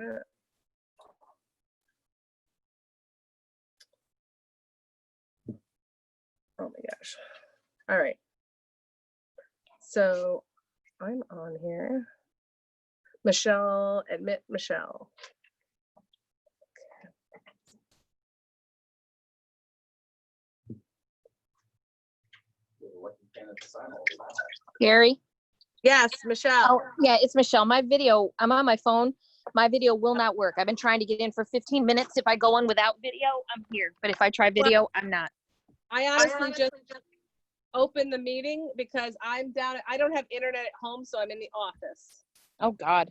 Oh my gosh. All right. So I'm on here. Michelle, admit Michelle. Gary? Yes, Michelle. Oh, yeah, it's Michelle. My video, I'm on my phone. My video will not work. I've been trying to get in for 15 minutes. If I go on without video, I'm here. But if I try video, I'm not. I honestly just opened the meeting because I'm down. I don't have internet at home, so I'm in the office. Oh, God.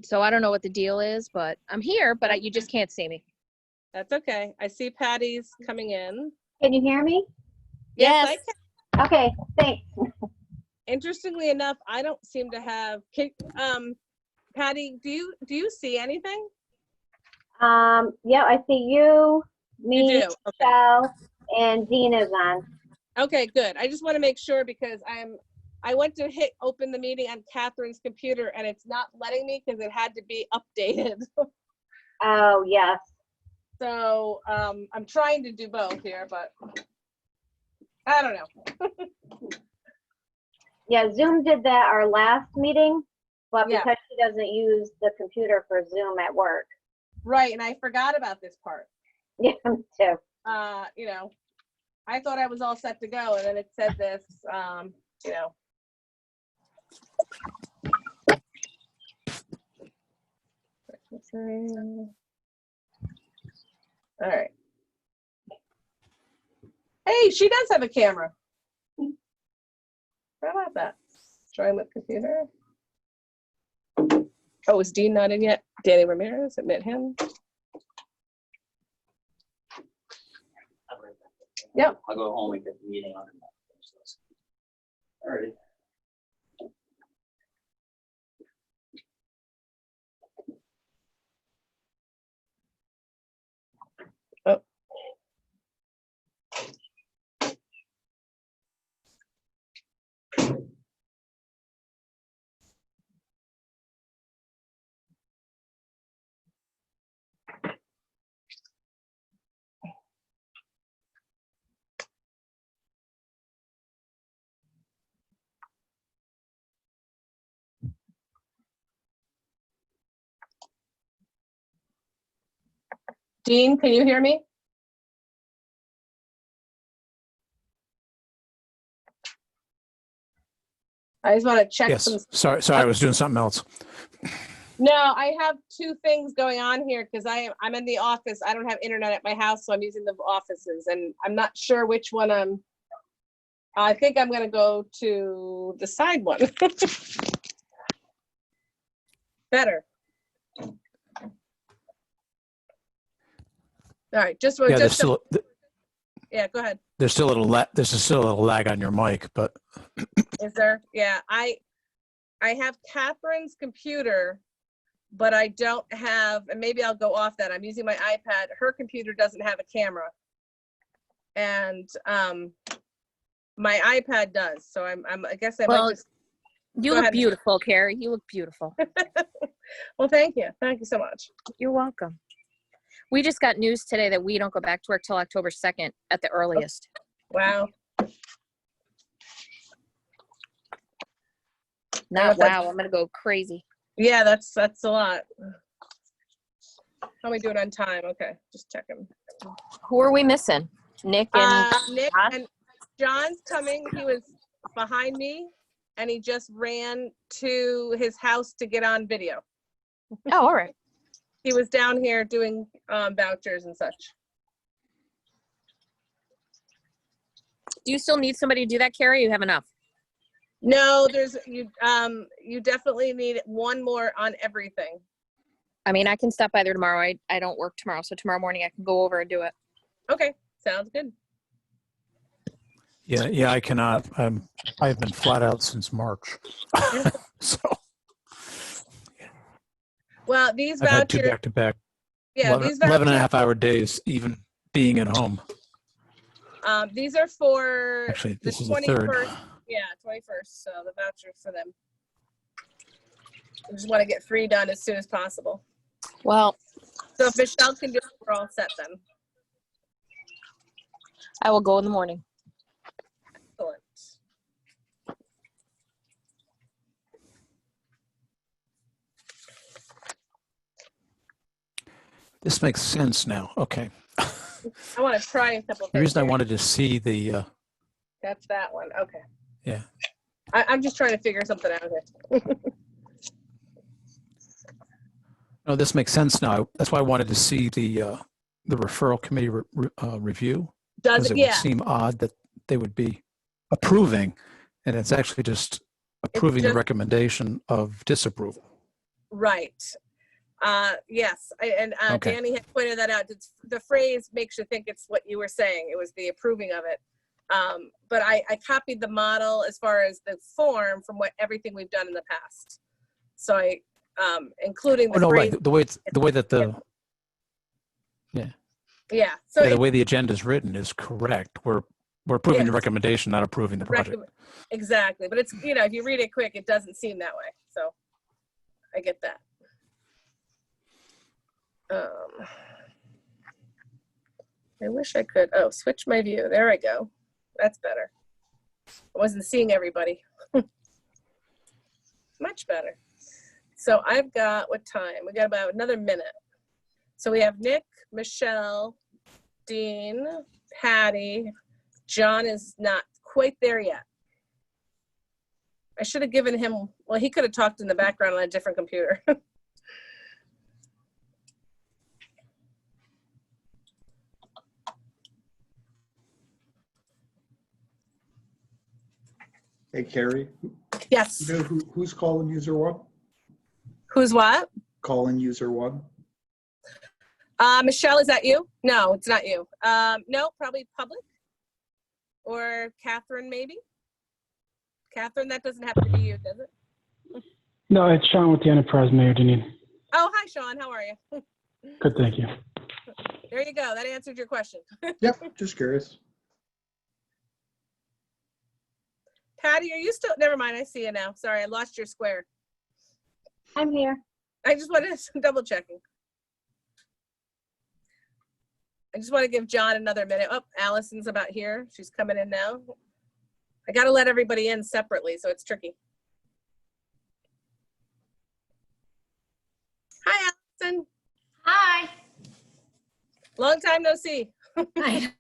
So I don't know what the deal is, but I'm here, but you just can't see me. That's okay. I see Patty's coming in. Can you hear me? Yes, I can. Okay, thanks. Interestingly enough, I don't seem to have. Patty, do you see anything? Yeah, I see you, me, You do. Okay. Michelle, and Dina's on. Okay, good. I just want to make sure because I went to hit open the meeting on Catherine's computer and it's not letting me because it had to be updated. Oh, yes. So I'm trying to do both here, but I don't know. Yeah, Zoom did that our last meeting, but Yeah. because she doesn't use the computer for Zoom at work. Right, and I forgot about this part. Yeah, me too. You know, I thought I was all set to go, and then it said this. You know. All right. Hey, she does have a camera. How about that? Join with computer. Oh, is Dean not in yet? Danny Ramirez, admit him. Yep. I'll go home and get the meeting on. All right. Oh. Dean, can you hear me? I just want to check Yes, some. sorry, I was doing something else. No, I have two things going on here because I'm in the office. I don't have internet at my house, so I'm using the offices, and I'm not sure which one I think I'm going to go to the side one. Better. All right, just Yeah, yeah. Go ahead. there's still a little lag on your mic, but Is there? Yeah, I have Catherine's computer, but I don't have, and maybe I'll go off that. I'm using my iPad. Her computer doesn't have a camera, and my iPad does. So I guess I might just. You look beautiful, Carrie. You look beautiful. Well, thank you. Thank you so much. You're welcome. We just got news today that we don't go back to work till October 2nd at the earliest. Wow. Not wow. I'm going to go crazy. Yeah, that's a lot. How are we doing on time? Okay, just checking. Who are we missing? Nick and Nick John? and John's coming. He was behind me, and he just ran to his house to get on video. Oh, all right. He was down here doing vouchers and such. Do you still need somebody to do that, Carrie? You have enough? No, you definitely need one more on everything. I mean, I can stop by there tomorrow. I don't work tomorrow, so tomorrow morning I can go over and do it. Okay, sounds good. yeah, I cannot. I've been flat out since March. So Well, these I've had two vouchers, back-to-back, yeah, 11 these vouchers, and a half hour days, even being at home. these are for Actually, the this is the 21st. third. Yeah, 21st. So the vouchers for them. I just want to get 3 done as soon as possible. Well, So if Michelle can do it, we're all set then. I will go in the morning. Excellent. This makes sense now. Okay. I want to try a couple The things. reason I here. wanted to see the, That's that one. Okay. yeah, I'm just trying to figure something out here. no, this makes sense now. That's why I wanted to see the referral committee review. Does Because it? it would Yeah. seem odd that they would be approving, and it's actually just approving the just- recommendation of disapproval. Right. Yes. Okay. Danny had pointed that out. The phrase makes you think it's what you were saying. It was the approving of it. But I copied the model as far as the form from everything we've done in the past. So I, including Oh, the no, phrase. right. The way that Yeah. So the it- way the agenda is written is correct. We're approving the Yes. recommendation, not approving the project. Exactly. But it's, if you read it quick, it doesn't seem that way. So I get that. I wish I could, switch my view. There I go. That's better. I wasn't seeing everybody. Much better. So I've got, what time? We got about another minute. So we have Nick, Michelle, Dean, Patty. John is not quite there yet. I should have given him, well, he could have talked in the background on a different computer. Hey, Carrie, Yes. you know who's calling user one? Who's what? Calling user one? Michelle, is that you? No, it's not you. No, probably public. Or Catherine, maybe? Catherine, that doesn't have to be you, does it? No, it's Sean with the Enterprise, Mayor Deneen. Oh, hi, Sean. How are you? Good, thank you. There you go. That answered your question. Yep, just curious. Patty, are you still? Never mind. I see you now. Sorry, I lost your square. I'm here. I just wanted to double checking. I just want to give John another minute. Oh, Allison's about here. She's coming in now. I got to let everybody in separately, so it's tricky. Hi, Allison. Hi. Long time no see. Hi.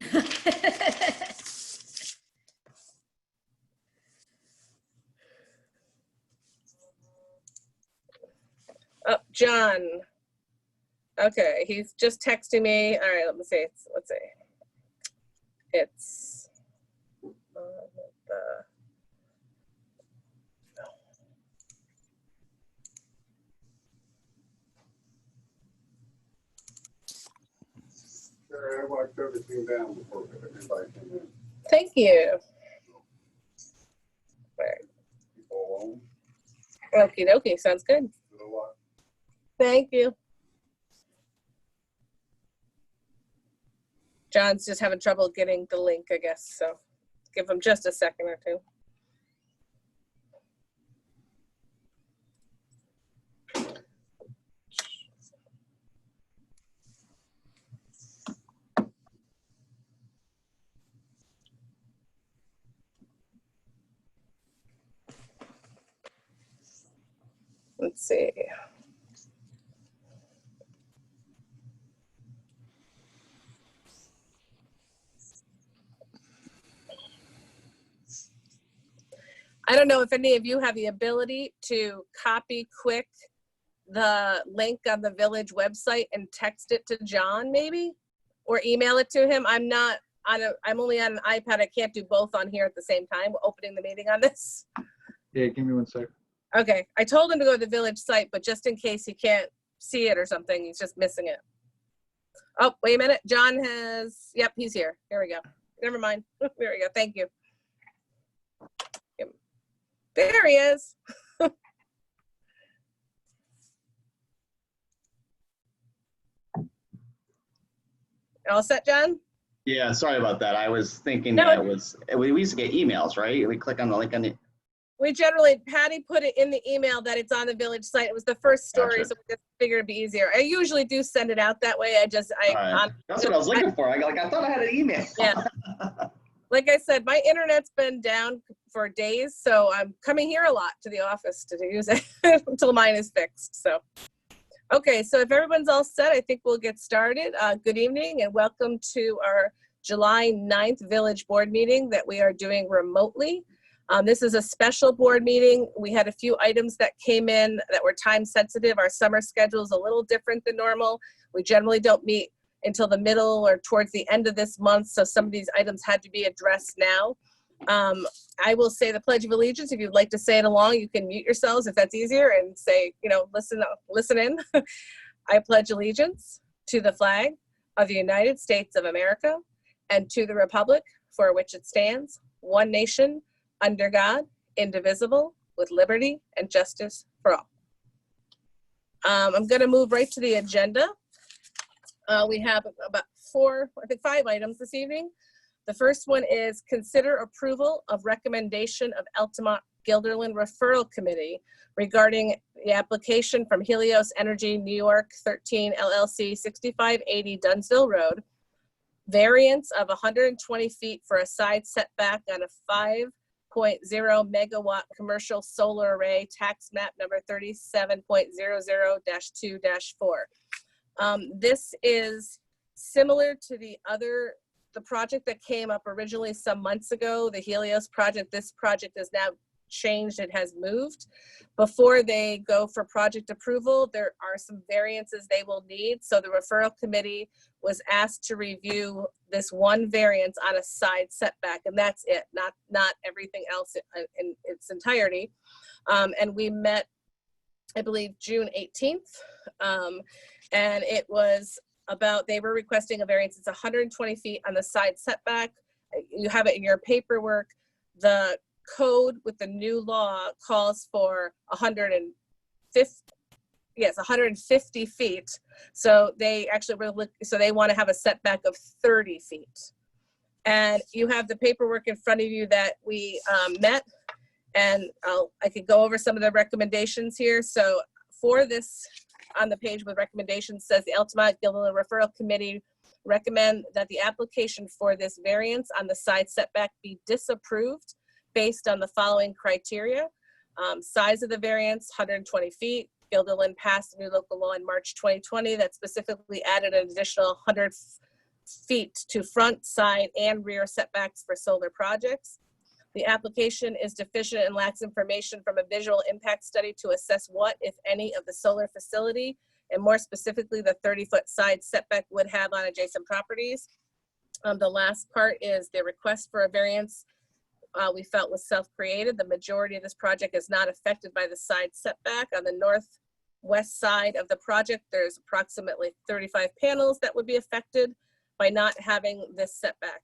Oh, John. Okay, he's just texting me. All right, let me see. Let's see. It's Sure, I marked everything down before everybody came in. thank you. People alone, Okie dokie, sounds good. did a lot. Thank you. John's just having trouble getting the link, I guess, so give him just a second or two. Let's see. I don't know if any of you have the ability to copy quick the link on the village website and text it to John maybe, or email it to him. I'm not on I'm only on an iPad. I can't do both on here at the same time. We're opening the meeting on this. Yeah, give me 1 sec. Okay, I told him to go to the village site, but just in case he can't see it or something, he's just missing it. Oh, wait a minute. John has, yep, he's here. Here we go. Never mind. There we go. Thank you. Yep. There he is. All set, John? Yeah, sorry about that. I was thinking No, that was, we used to get emails, right? We click on the link on the, We generally, Patty put it in the email that it's on the village site. It was the first story, Gotcha. so we just figured it'd be easier. I usually do send it out that way. All right. That's what I was looking for. I thought I had an email. Yeah. Like I said, my internet's been down for days, so I'm coming here a lot to the office to use it until mine is fixed. So, okay, so if everyone's all set, I think we'll get started. Good evening and welcome to our July 9th Village Board meeting that we are doing remotely. This is a special board meeting. We had a few items that came in that were time sensitive. Our summer schedule is a little different than normal. We generally don't meet until the middle or towards the end of this month, so some of these items had to be addressed now. I will say the Pledge of Allegiance. If you'd like to say it along, you can mute yourselves if that's easier and say, listen in. I pledge allegiance to the flag of the United States of America and to the republic for which it stands, one nation, under God, indivisible, with liberty and justice for all. I'm going to move right to the agenda. We have about 5 items this evening. The first one is consider approval of recommendation of Altamont Guilderland Referral Committee regarding the application from Helios Energy New York 13 LLC 6580 Dunsville Road, variance of 120 feet for a side setback on a 5.0 megawatt commercial solar array, tax map number 37.00-2-4. This is similar to the project that came up originally some months ago, the Helios project. This project is now changed, it has moved. Before they go for project approval, there are some variances they will need. So the referral committee was asked to review this one variance on a side setback, and that's it, not everything else in its entirety. And we met, I believe, June 18th. And it was they were requesting a variance. It's 120 feet on the side setback. You have it in your paperwork. The code with the new law calls for 150 feet. So they actually they want to have a setback of 30 feet. And you have the paperwork in front of you that we met. And I could go over some of the recommendations here. So for this, on the page with recommendations, says the Altamont Guilderland Referral Committee recommend that the application for this variance on the side setback be disapproved based on the following criteria. Size of the variance, 120 feet. Guilderland passed a new local law in March 2020 that specifically added an additional 100 feet to front, side, and rear setbacks for solar projects. The application is deficient and lacks information from a visual impact study to assess what, if any, of the solar facility, and more specifically, the 30-foot side setback would have on adjacent properties. The last part is the request for a variance we felt was self-created. The majority of this project is not affected by the side setback. On the northwest side of the project, there's approximately 35 panels that would be affected by not having this setback.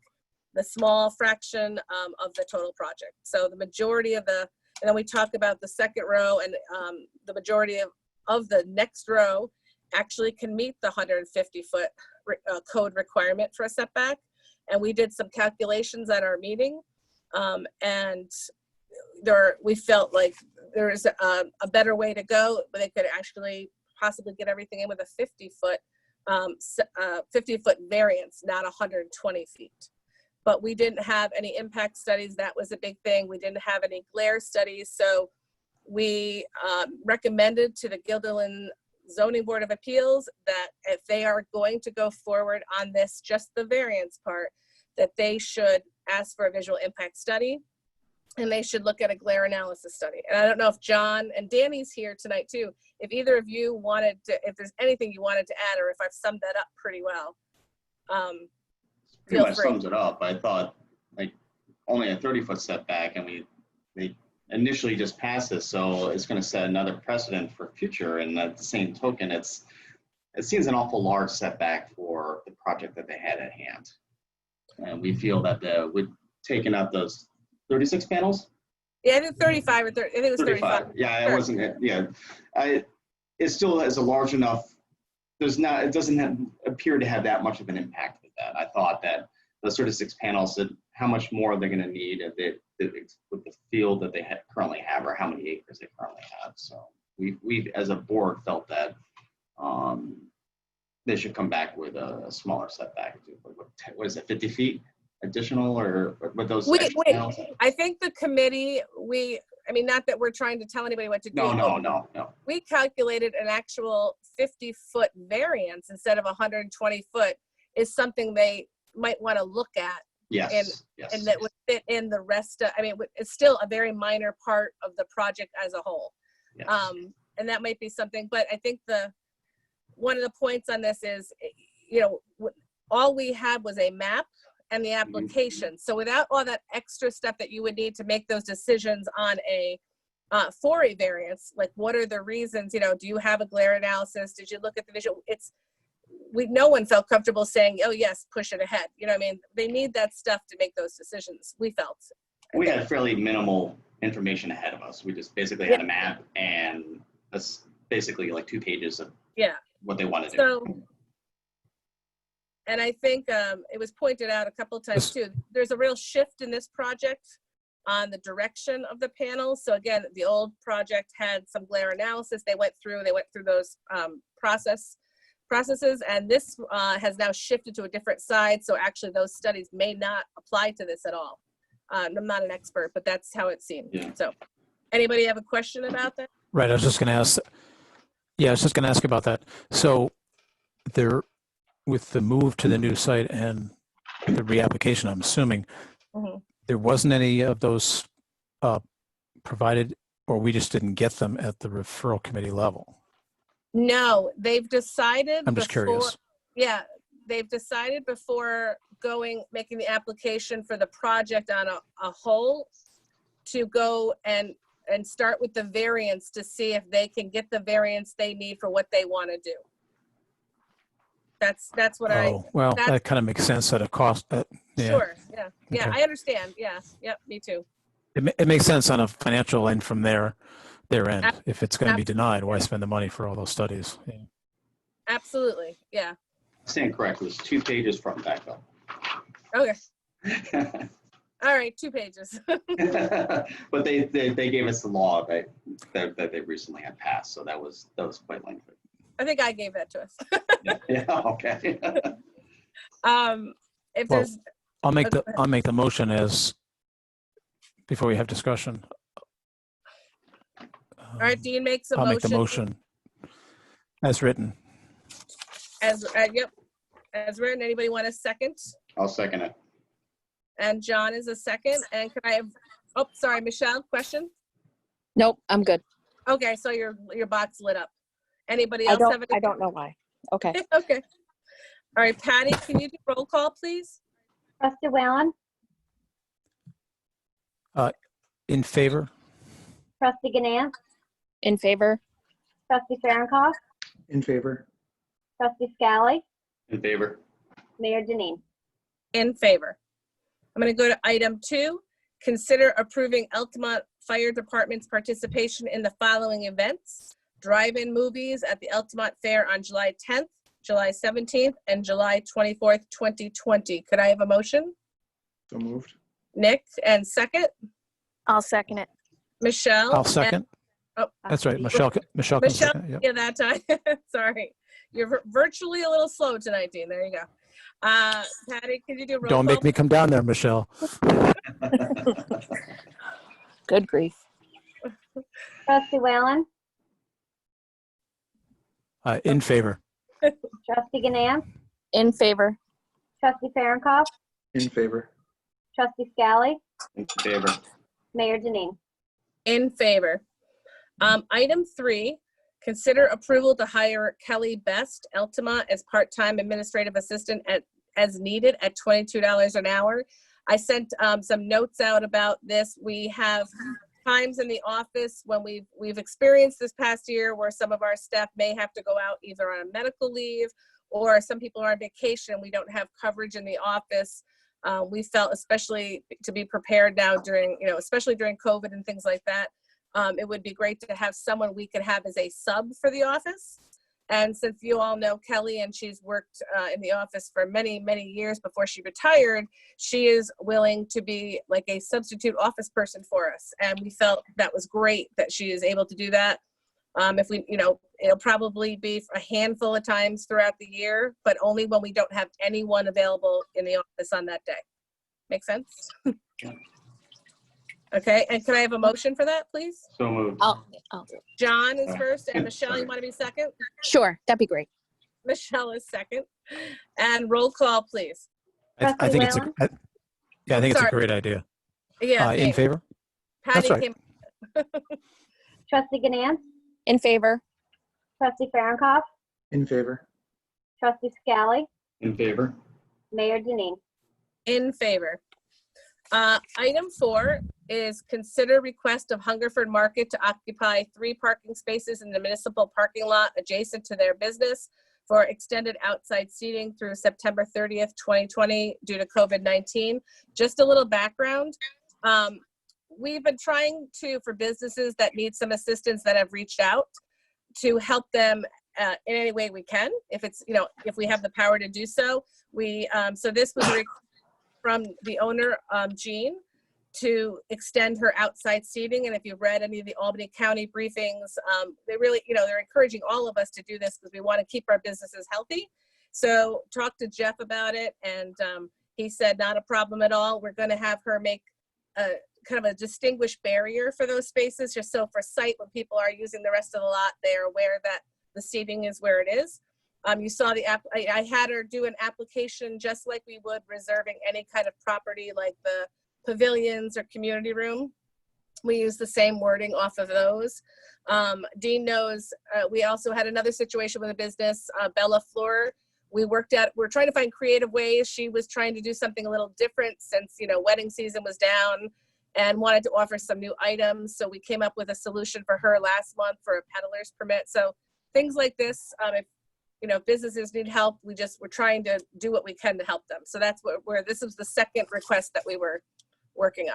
The small fraction of the total project. So the majority of and then we talk about the second row, and the majority of the next row actually can meet the 150-foot code requirement for a setback. And we did some calculations at our meeting, and we felt like there is a better way to go, but they could actually possibly get everything in with a 50-foot variance, not 120 feet. But we didn't have any impact studies. That was a big thing. We didn't have any glare studies. So we recommended to the Guilderland Zoning Board of Appeals that if they are going to go forward on this, just the variance part, that they should ask for a visual impact study, and they should look at a glare analysis study. And I don't know if John and Danny's here tonight too. If either of you if there's anything you wanted to add, or if I've summed that up pretty well. Pretty much sums it up. I thought like only a 30-foot setback, and they initially just passed this, so it's going to set another precedent for future. And at the same token, it seems an awful large setback for the project that they had at hand. And we feel that with taking out those 36 panels. Yeah, I think 35 or 30. I think it was 35. Yeah, sure. It wasn't. Yeah, it still has a large enough. It doesn't appear to have that much of an impact with that. I thought that the 36 panels, that how much more they're going to need with the field that they currently have, or how many acres they currently have. So we as a board felt that they should come back with a smaller setback. What is it, 50 feet additional, or with those Wait, extra wait. panels? I think the committee, I mean, not that we're trying to tell anybody what to do. No. We calculated an actual 50-foot variance instead of 120-foot is something they might want to look at, Yes. and that would fit in the rest of, I mean, it's still a very minor part of the project as a whole. Yes. And that might be something, but I think one of the points on this is, all we had was a map and the application. So without all that extra stuff that you would need to make those decisions on for a variance, like what are the reasons, do you have a glare analysis? Did you look at the visual? No one felt comfortable saying, oh yes, push it ahead. You know what I mean? They need that stuff to make those decisions, we felt. We had fairly minimal information ahead of us. We just basically had a map and that's basically like 2 pages of what they want to do. So, and I think it was pointed out a couple of times too, there's a real shift in this project on the direction of the panels. So again, the old project had some glare analysis. They went through those processes, and this has now shifted to a different side. So actually those studies may not apply to this at all. I'm not an expert, but that's how it seemed. Yeah. So anybody have a question about that? Right, I was just going to ask. Yeah, I was just going to ask about that. So with the move to the new site and the reapplication, I'm assuming there wasn't any of those provided, or we just didn't get them at the referral committee level. No, they've decided. I'm just curious. Yeah, they've decided before making the application for the project on a whole to go and start with the variance to see if they can get the variance they need for what they want to do. That's what that kind of makes sense at a cost. Yeah. Sure. Yeah. Yeah. Okay. I understand. Yeah. Yep. Me too. It makes sense on a financial end from their end. If it's going to be denied, why spend the money for all those studies? Yeah. Absolutely. Yeah. Stand correct. It was 2 pages front back up. Okay. All right. 2 pages. But they gave us the law that they recently had passed, so that was quite lengthy. I think I gave that to us. Yeah. Okay. If there's, I'll make the motion as before we have discussion. all right, Dean makes a I'll motion. make the motion as written. Yep. As written. Anybody want a second? I'll second it. And John is a second. And can I have, oh, sorry, Michelle, question? Nope, I'm good. Okay, so your box lit up. Anybody I else have any? don't know why. Okay. Okay. All right, Patty, can you do roll call, please? Trustee Whalen, In favor? trustee Ganance, In favor? trustee Farronkov, In favor? trustee Scally, In favor. Mayor Denine. In favor. I'm going to go to item 2. Consider approving Altamont Fire Department's participation in the following events: drive-in movies at the Altamont Fair on July 10th, July 17th, and July 24th, 2020. Could I have a motion? So moved. Nick, and second? I'll second it. Michelle? I'll second. Oh, That's right. Michelle can Michelle, second. Yep. yeah, that time. Sorry. You're virtually a little slow tonight, Dean. There you go. Patty, can you do roll Don't call? make me come down there, Michelle. Good grief. Trustee Whalen, In favor? trustee Ganance, In favor? trustee Farronkov, In favor? trustee Scally, In favor. Mayor Denine. In favor. Item 3, consider approval to hire Kelly Best, Altamont, as part-time administrative assistant as needed at $22 an hour. I sent some notes out about this. We have times in the office when we've experienced this past year where some of our staff may have to go out either on a medical leave, or some people are on vacation. We don't have coverage in the office. We felt, especially to be prepared now during, especially during COVID and things like that, it would be great to have someone we could have as a sub for the office. And since you all know Kelly and she's worked in the office for many, many years before she retired, she is willing to be like a substitute office person for us. And we felt that was great that she is able to do that. If we, it'll probably be a handful of times throughout the year, but only when we don't have anyone available in the office on that day. Make sense? Okay, and can I have a motion for that, please? So moved. I'll do it. John is first, and Yeah, Michelle, you sorry. want to be second? Sure, that'd be great. Michelle is second. And roll call, please. I Trustee think it's Whalen? yeah, I think it's a Sorry. great idea. Yeah, In thanks. favor? Patty right. came, Trustee Ganance? In favor? Trustee Farronkov? In favor. Trustee Scally? In favor? Mayor Denine? in favor. Item 4 is consider request of Hungerford Market to occupy 3 parking spaces in the municipal parking lot adjacent to their business for extended outside seating through September 30th, 2020 due to COVID-19. Just a little background. We've been trying to, for businesses that need some assistance that have reached out, to help them in any way we can, if it's, if we have the power to do so. So this was a request from the owner, Jean, to extend her outside seating. And if you've read any of the Albany County briefings, they really, they're encouraging all of us to do this because we want to keep our businesses healthy. So talked to Jeff about it, and he said, not a problem at all. We're going to have her make a kind of a distinguished barrier for those spaces, just so for sight, when people are using the rest of the lot, they're aware that the seating is where it is. You saw the app. I had her do an application just like we would reserving any kind of property like the pavilions or community room. We use the same wording off of those. Dean knows we also had another situation with a business, Bella Fleur. We're trying to find creative ways. She was trying to do something a little different since, wedding season was down, and wanted to offer some new items. So we came up with a solution for her last month for a peddler's permit. So things like this, if businesses need help, we're trying to do what we can to help them. So that's where this was the second request that we were working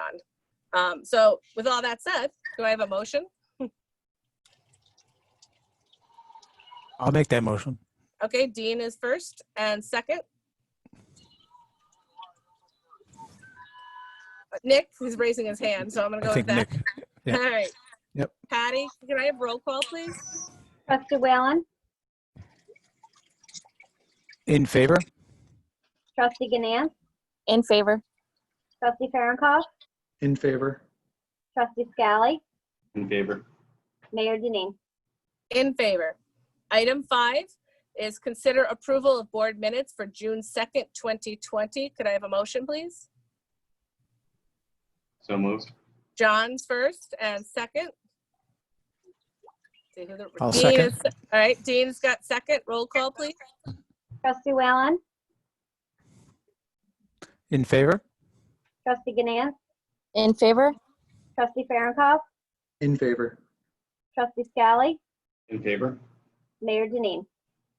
on. So with all that said, do I have a motion? I'll make that motion. Okay, Dean is first and second. Nick, he's raising his hand, so I'm gonna I go with think that. Nick. Yeah. All right. Yep. Patty, can I have roll call, please? Trustee Whalen? In favor? Trustee Ganance? In favor? Trustee Farronkov? In favor. Trustee Scally? In favor? Mayor Denine? In favor. Item 5 is consider approval of board minutes for June 2nd, 2020. Could I have a motion, please? So moved. John's first and second. See who the- I'll Dean second. is- All right, Dean's got second. Roll call, please. Trustee Whalen? In favor? Trustee Ganance? In favor? Trustee Farronkov? In favor. Trustee Scally? In favor? Mayor Denine?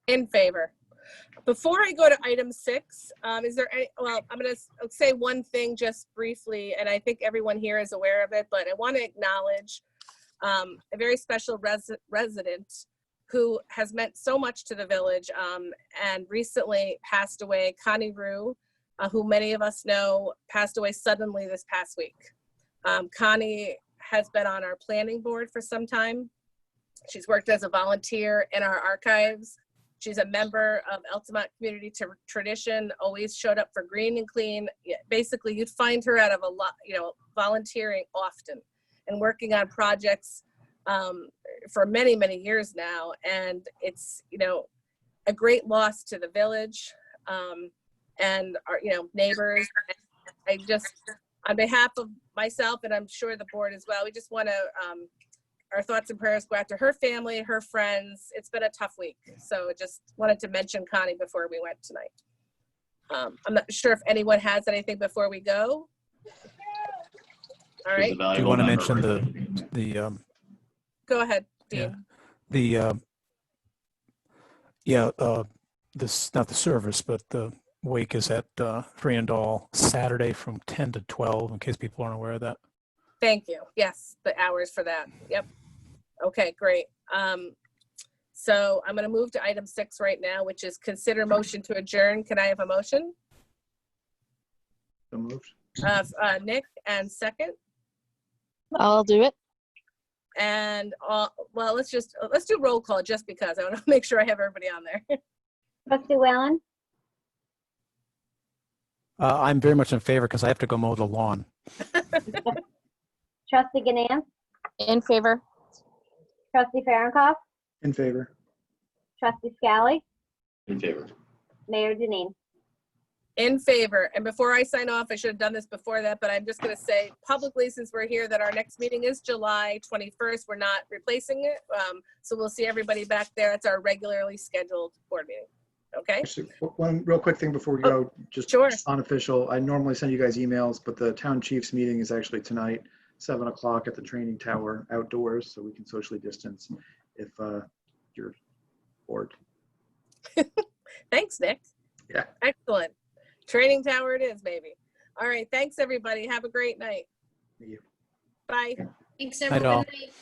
In favor. Before I go to item 6, is there any, well, I'm going to say one thing just briefly, and I think everyone here is aware of it, but I want to acknowledge a very special resident who has meant so much to the village and recently passed away. Connie Rue, who many of us know, passed away suddenly this past week. Connie has been on our planning board for some time. She's worked as a volunteer in our archives. She's a member of Altamont Community Tradition, always showed up for Green and Clean. Basically, you'd find her out of a lot, volunteering often and working on projects for many, many years now. And it's, a great loss to the village and our, neighbors. I just, on behalf of myself, and I'm sure the board as well, we just want to, our thoughts and prayers go out to her family, her friends. It's been a tough week. So just wanted to mention Connie before we went tonight. I'm not sure if anyone has anything before we go. All right, Do you want to mention the go ahead, Dean. this, not the service, but the wake is at Friendall Saturday from 10 to 12, in case people aren't aware of that. Thank you. Yes, the hours for that. Yep. Okay, great. So I'm going to move to item 6 right now, which is consider motion to adjourn. Can I have a motion? So moved. Nick, and second. I'll do it. And well, let's do roll call just because I want to make sure I have everybody on there. Trustee Whalen, I'm very much in favor because I have to go mow the lawn. Trustee Ganance, In favor. Trustee Farronkov, In favor. Trustee Scally, In favor. Mayor Denine. In favor. And before I sign off, I should have done this before that, but I'm just going to say publicly, since we're here, that our next meeting is July 21st. We're not replacing it. So we'll see everybody back there. It's our regularly scheduled board meeting. Okay? Actually, one real quick thing before we go, just Sure. unofficial. I normally send you guys emails, but the town chiefs meeting is actually tonight, 7 o'clock at the training tower outdoors, so we can socially distance if you're bored. Thanks, Nick. Yeah. Excellent. Training tower it is, baby. All right. Thanks, everybody. Have a great night. See you. Bye. Thanks, Night all. everyone.